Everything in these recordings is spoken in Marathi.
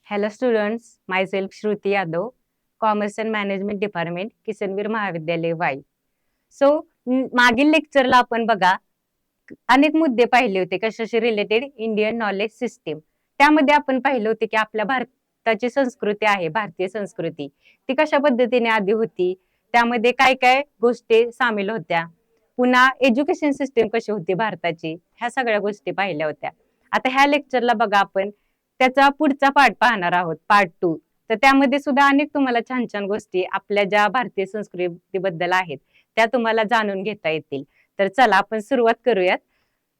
Hello students, myself Shruti Yadav, Commerce and Management Department, Kisan Veer महाविद्यालय वाई. सो मागील लेक्चरला आपण बघा अनेक मुद्दे पाहिले होते कशाशी रिलेटेड इंडियन नॉलेज सिस्टीम. त्यामध्ये आपण पाहिले होते की आपल्या भारताची संस्कृती आहे, भारतीय संस्कृती ती कशा पद्धतीने आधी होती, त्यामध्ये काय काय गोष्टी सामील होत्या, पुन्हा एज्युकेशन सिस्टीम कशी होती भारताची, ह्या सगळ्या गोष्टी पाहिल्या होत्या. आता ह्या लेक्चरला बघा आपण त्याचा पुढचा पार्ट पाहणार आहोत, पार्ट 2. तर त्यामध्ये सुद्धा अनेक तुम्हाला छान छान गोष्टी आपल्या ज्या भारतीय संस्कृतीबद्दल आहेत त्या तुम्हाला जाणून घेता येतील. तर चला आपण सुरुवात करूयात.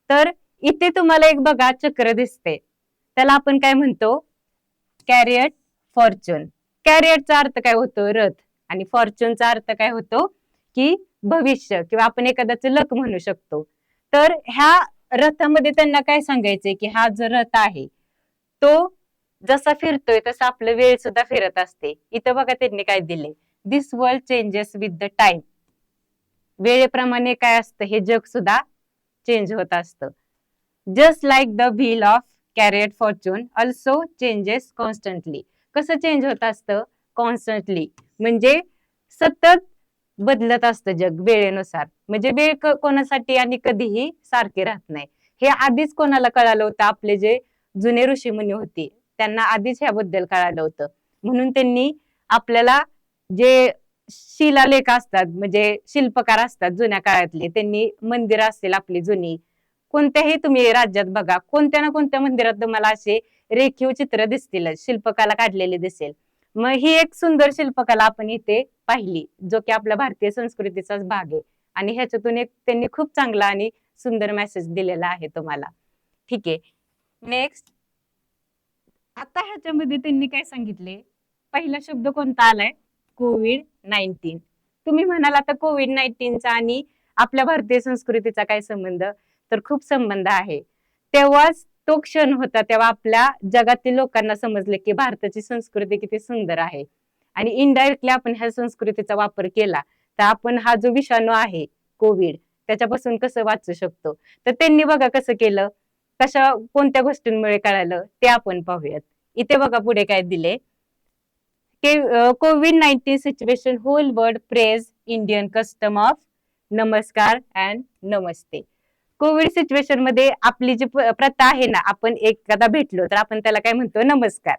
तर इथे तुम्हाला एक बघा चक्र दिसते, त्याला आपण काय म्हणतो, कॅरियट फॉर्च्यून. कॅरियटचा अर्थ काय होतो, रथ, आणि फॉर्च्यूनचा अर्थ काय होतो की भविष्य, किंवा आपण एखाद्याचं लक म्हणू शकतो. तर ह्या रथामध्ये त्यांना काय सांगायचंय की हा जो रथ आहे तो जसा फिरतोय तसा आपलं वेळ सुद्धा फिरत असते. इथं बघा त्यांनी काय दिले, this world changes with the time. वेळेप्रमाणे काय असतं, हे जग सुद्धा चेंज होत असतं. Just like the wheel of chariot fortune also changes constantly. कसं चेंज होत असतं, कॉन्स्टंटली म्हणजे सतत बदलत असतं जग वेळेनुसार. म्हणजे वेळ कोणासाठी आणि कधीही सारखी राहत नाही. हे आधीच कोणाला कळालं होतं, आपले जे जुने ऋषीमुनी होते त्यांना आधीच ह्याबद्दल कळालं होतं. म्हणून त्यांनी आपल्याला जे शिलालेख असतात, म्हणजे शिल्पकार असतात जुन्या काळातले, त्यांनी मंदिरं असतील आपली जुनी, कोणत्याही तुम्ही राज्यात बघा, कोणत्या ना कोणत्या मंदिरात तुम्हाला असे रेखीव चित्र दिसतील, शिल्पकला काढलेली दिसेल. मग ही एक सुंदर शिल्पकला आपण इथे पाहिली, जो की आपल्या भारतीय संस्कृतीचाच भाग आहे. आणि ह्याच्यातून एक त्यांनी खूप चांगला आणि सुंदर मेसेज दिलेला आहे तुम्हाला. ठीक आहे, नेक्स्ट. आता ह्याच्यामध्ये त्यांनी काय सांगितले, पहिला शब्द कोणता आलाय, कोविड-19. तुम्ही म्हणाल आता कोविड-19चा आणि आपल्या भारतीय संस्कृतीचा काय संबंध, तर खूप संबंध आहे. तेव्हाच तो क्षण होता, तेव्हा आपल्या जगातील लोकांना समजले की भारताची संस्कृती किती सुंदर आहे, आणि इनडायरेक्टली आपण ह्या संस्कृतीचा वापर केला तर आपण हा जो विषाणू आहे कोविड, त्याच्यापासून कसं वाचू शकतो. तर त्यांनी बघा कसं केलं, कशा कोणत्या गोष्टींमुळे कळालं ते आपण पाहूयात. इथे बघा पुढे काय दिले, कोविड-19 situation whole world praise Indian custom of namaskar and namaste. Covid situation मध्ये आपली जी प्रथा आहे ना, आपण एखादा भेटलो तर आपण त्याला काय म्हणतो, नमस्कार.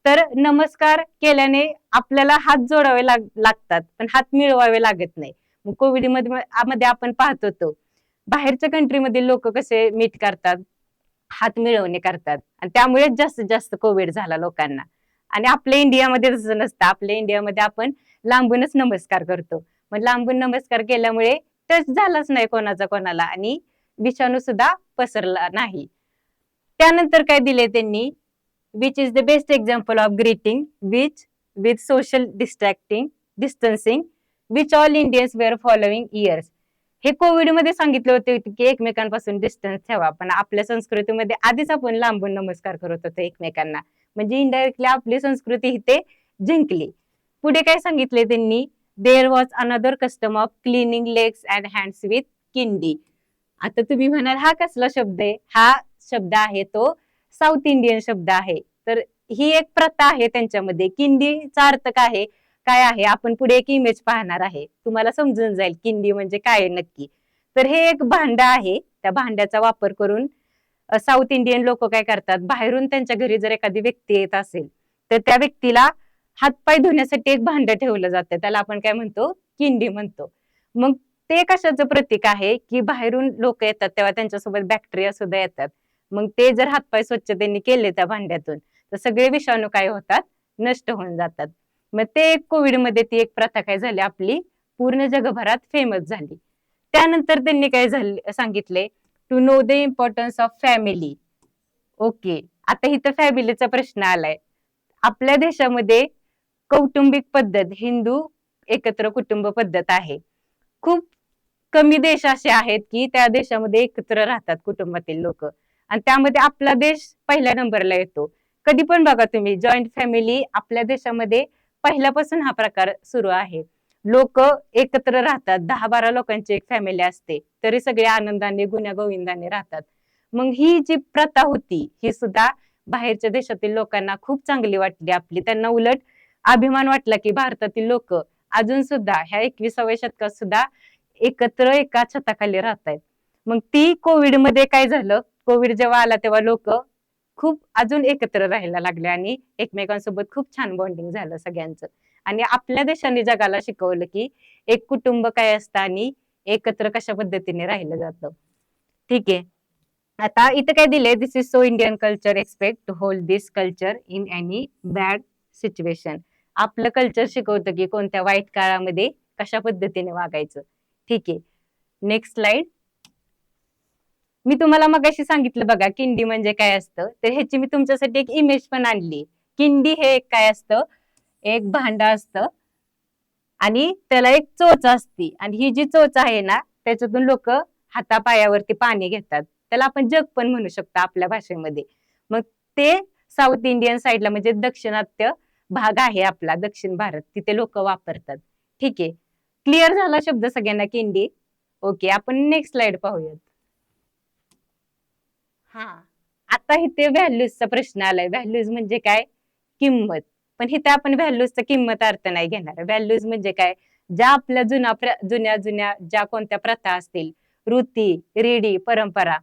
तर नमस्कार केल्याने आपल्याला हात जोडावे लागतात, पण हात मिळवावे लागत नाही. मग कोविड मध्ये आपण पाहत होतो बाहेरच्या कंट्रीमध्ये लोक कसे मीट करतात, हात मिळवणे करतात, आणि त्यामुळे जास्तीत जास्त कोविड झाला लोकांना. आणि आपल्या इंडियामध्ये तसं नसतं, आपल्या इंडियामध्ये आपण लांबूनच नमस्कार करतो. मग लांबून नमस्कार केल्यामुळे टच झालाच नाही कोणाचा कोणाला, आणि विषाणू सुद्धा पसरला नाही. त्यानंतर काय दिले त्यांनी, which is the best example of greeting which with social distancing which all Indians were following years. हे कोविड मध्ये सांगितले होते की एकमेकांपासून डिस्टन्स ठेवा, पण आपल्या संस्कृतीमध्ये आधीच आपण लांबून नमस्कार करत होतो एकमेकांना, म्हणजे इनडायरेक्टली आपली संस्कृती इथे जिंकली. पुढे काय सांगितले त्यांनी, there was another custom of cleaning legs and hands with kindi. आता तुम्ही म्हणाल हा कसला शब्द आहे, हा शब्द आहे तो साऊथ इंडियन शब्द आहे. तर ही एक प्रथा आहे त्यांच्यामध्ये. किंडीचा अर्थ काय आहे आपण पुढे एक इमेज पाहणार आहे, तुम्हाला समजून जाईल किंडी म्हणजे काय नक्की. तर हे एक भांड आहे, त्या भांड्याचा वापर करून साऊथ इंडियन लोक काय करतात, बाहेरून त्यांच्या घरी जर एखादी व्यक्ती येत असेल तर त्या व्यक्तीला हातपाय धुण्यासाठी एक भांड ठेवलं जातं, त्याला आपण काय म्हणतो, किंडी म्हणतो. मग ते कशाचं प्रतीक आहे की बाहेरून लोक येतात तेव्हा त्यांच्यासोबत बॅक्टेरिया सुद्धा येतात. मग ते जर हातपाय स्वच्छ त्यांनी केले त्या भांड्यातून तर सगळे विषाणू काय होतात, नष्ट होऊन जातात. मग ते कोविड मध्ये ती एक प्रथा काय झाली आपली पूर्ण जगभरात फेमस झाली. त्यानंतर त्यांनी काय सांगितले, to know the importance of family. Okay, आता इथं फॅमिलीचा प्रश्न आलाय. आपल्या देशामध्ये कौटुंबिक पद्धत, हिंदू एकत्र कुटुंब पद्धत आहे. खूप कमी देश असे आहेत की त्या देशामध्ये एकत्र राहतात कुटुंबातील लोक, आणि त्यामध्ये आपला देश पहिल्या नंबरला येतो. कधी पण बघा तुम्ही, जॉईंट फॅमिली आपल्या देशामध्ये पहिल्यापासून हा प्रकार सुरू आहे. लोक एकत्र राहतात, 10-12 लोकांची एक फॅमिली असते, तरी सगळे आनंदाने गुण्यागोविंदाने राहतात. मग ही जी प्रथा होती ही सुद्धा बाहेरच्या देशातील लोकांना खूप चांगली वाटली आपली. त्यांना उलट अभिमान वाटला की भारतातील लोक अजून सुद्धा ह्या 21व्या शतकात सुद्धा एकत्र एका छताखाली राहत आहेत. मग ती कोविडमध्ये काय झालं, कोविड जेव्हा आला तेव्हा लोक खूप अजून एकत्र राहायला लागले आणि एकमेकांसोबत खूप छान बॉन्डिंग झालं सगळ्यांचं. आणि आपल्या देशाने जगाला शिकवलं की एक कुटुंब काय असतं आणि एकत्र कशा पद्धतीने राहिलं जातं. ठीक आहे. आता इथं काय दिलंय, this is so Indian culture, expect to hold this culture in any bad situation. आपलं कल्चर शिकवतं की कोणत्या वाईट काळामध्ये कशा पद्धतीने वागायचं. ठीक आहे. Next slide. मी तुम्हाला मगाशी सांगितलं बघा किंडी म्हणजे काय असतं, तर ह्याची मी तुमच्यासाठी एक इमेज पण आणली. किंडी हे एक काय असतं, एक भांड असतं आणि त्याला एक चोच असते आणि ही जी चोच आहे ना त्याच्यातून लोक हातापायावरती पाणी घेतात. त्याला आपण जग पण म्हणू शकतो आपल्या भाषेमध्ये. मग ते साऊथ इंडियन साईडला म्हणजे दक्षिणात्य भाग आहे आपला, दक्षिण भारत, तिथे लोक वापरतात. ठीक आहे. क्लिअर झाला शब्द सगळ्यांना किंडी? ओके, आपण नेक्स्ट स्लाइड पाहूयात. हा, आता इथे व्हॅल्यूजचा प्रश्न आलाय. व्हॅल्यूज म्हणजे काय? किंमत. पण इथे आपण व्हॅल्यूजचा किंमत अर्थ नाही घेणार. व्हॅल्यूज म्हणजे काय? ज्या आपल्या जुन्या जुन्या ज्या कोणत्या प्रथा असतील, रीती रूढी परंपरा,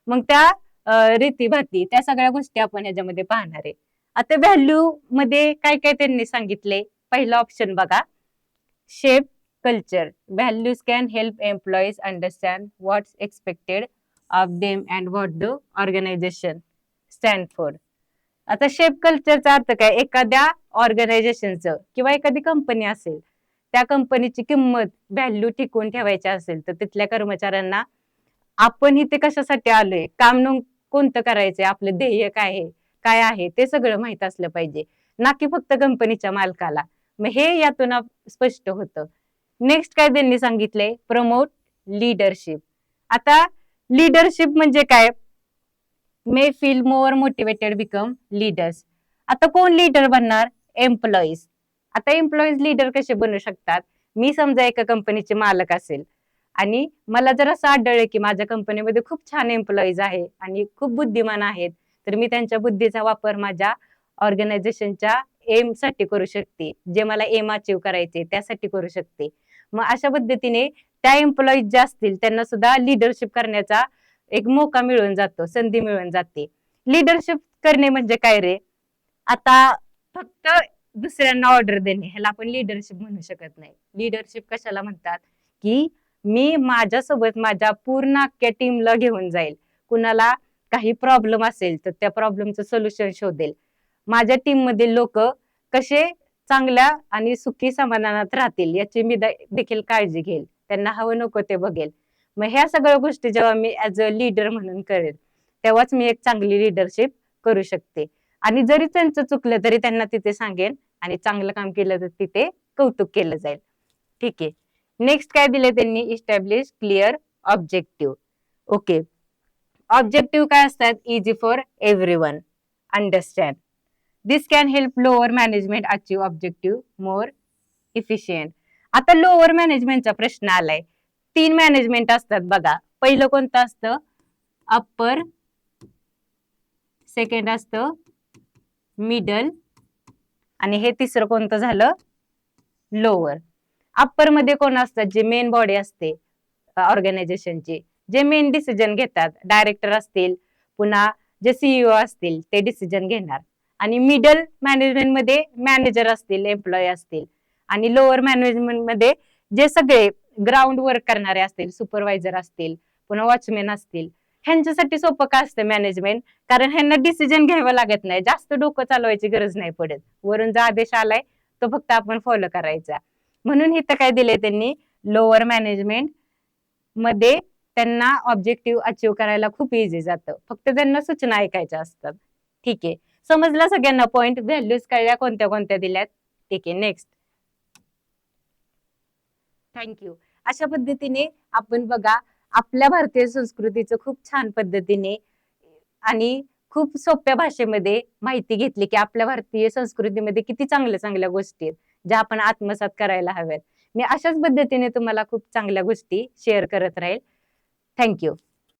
मग त्या रीतीभाती त्या सगळ्या गोष्टी आपण ह्याच्यामध्ये पाहणार आहे. आता व्हॅल्यू मध्ये काय काय त्यांनी सांगितले. पहिला ऑप्शन बघा, shape culture. Values can help employees understand what's expected of them and what the organisation stand for. आता शेप कल्चरचा अर्थ काय? एखाद्या ऑर्गनायझेशनचं किंवा एखादी कंपनी असेल, त्या कंपनीची किंमत व्हॅल्यू टिकवून ठेवायची असेल तर तिथल्या कर्मचाऱ्यांना आपण इथे कशासाठी आलोय, काम कोणतं करायचंय, आपलं ध्येय काय आहे ते सगळं माहित असलं पाहिजे, ना की फक्त कंपनीच्या मालकाला. मग हे यातून स्पष्ट होतं. नेक्स्ट काय त्यांनी सांगितलंय, प्रमोट लीडरशिप. आता लीडरशिप म्हणजे काय? May feel more motivated become leaders. आता कोण लीडर बनणार? एम्प्लॉईज. आता एम्प्लॉईज लीडर कसे बनू शकतात? मी समजा एका कंपनीचे मालक असेल आणि मला जर असं आढळलं की माझ्या कंपनीमध्ये खूप छान एम्प्लॉईज आहे आणि खूप बुद्धिमान आहेत, तर मी त्यांच्या बुद्धीचा वापर माझ्या ऑर्गनायझेशनच्या एम साठी करू शकते, जे मला एम अचीव करायचे त्यासाठी करू शकते. मग अशा पद्धतीने त्या एम्प्लॉईज ज्या असतील त्यांना सुद्धा लीडरशिप करण्याचा एक मौका मिळून जातो, संधी मिळून जाते. लीडरशिप करणे म्हणजे काय रे? आता फक्त दुसऱ्यांना ऑर्डर देणे ह्याला आपण लीडरशिप म्हणू शकत नाही. लीडरशिप कशाला म्हणतात? की मी माझ्यासोबत माझ्या पूर्ण अख्ख्या टीमला घेऊन जाईल. कुणाला काही प्रॉब्लेम असेल तर त्या प्रॉब्लेमचं सोल्युशन शोधेल. माझ्या टीम मधील लोक कसे चांगल्या आणि सुखी समाधानात राहतील याची मी देखील काळजी घेईल. त्यांना हवं नको ते बघेल. मग ह्या सगळ्या गोष्टी जेव्हा मी ऍज अ लीडर म्हणून करेल तेव्हाच मी एक चांगली लीडरशिप करू शकते. आणि जरी त्यांचं चुकलं तरी त्यांना तिथे सांगेन आणि चांगलं काम केलं तर तिथे कौतुक केलं जाईल. ठीक आहे. नेक्स्ट काय दिले त्यांनी, establish clear objective. Okay, objective काय असतात? Easy for everyone understand. This can help lower management achieve objective more efficient. आता लोअर मॅनेजमेंटचा प्रश्न आलाय. 3 मॅनेजमेंट असतात बघा. पहिलं कोणतं असतं? अप्पर. सेकंड असतं मिडल आणि हे तिसरं कोणतं झालं? लोअर. अप्पर मध्ये कोण असतात? जे मेन बॉडी असते ऑर्गनायझेशनची, जे मेन डिसिजन घेतात, डायरेक्टर असतील, पुन्हा जे सीईओ असतील ते डिसिजन घेणार. आणि मिडल मॅनेजमेंट मध्ये मॅनेजर असतील, एम्प्लॉई असतील. आणि लोअर मॅनेजमेंट मध्ये जे सगळे ग्राउंड वर्क करणारे असतील, सुपरवायझर असतील, पुन्हा वॉचमॅन असतील. ह्यांच्यासाठी सोपं का असतं मॅनेजमेंट? कारण ह्यांना डिसिजन घ्यावं लागत नाही, जास्त डोकं चालवायची गरज नाही पडत. वरून जो आदेश आलाय तो फक्त आपण फॉलो करायचा. म्हणून इथं काय दिलंय त्यांनी, लोअर मॅनेजमेंट मध्ये त्यांना ऑब्जेक्टिव्ह अचीव्ह करायला खूप इझी जातं, फक्त त्यांना सूचना ऐकायच्या असतात. ठीक आहे, समजला सगळ्यांना पॉइंट? व्हॅल्यूज कळल्या कोणत्या कोणत्या दिल्यात? ठीक आहे, नेक्स्ट. थँक्यू. अशा पद्धतीने आपण बघा आपल्या भारतीय संस्कृतीचं खूप छान पद्धतीने आणि खूप सोप्या भाषेमध्ये माहिती घेतली की आपल्या भारतीय संस्कृतीमध्ये किती चांगल्या चांगल्या गोष्टी आहेत ज्या आपण आत्मसात करायला हव्यात. मी अशाच पद्धतीने तुम्हाला खूप चांगल्या गोष्टी शेअर करत राहील. थँक्यू.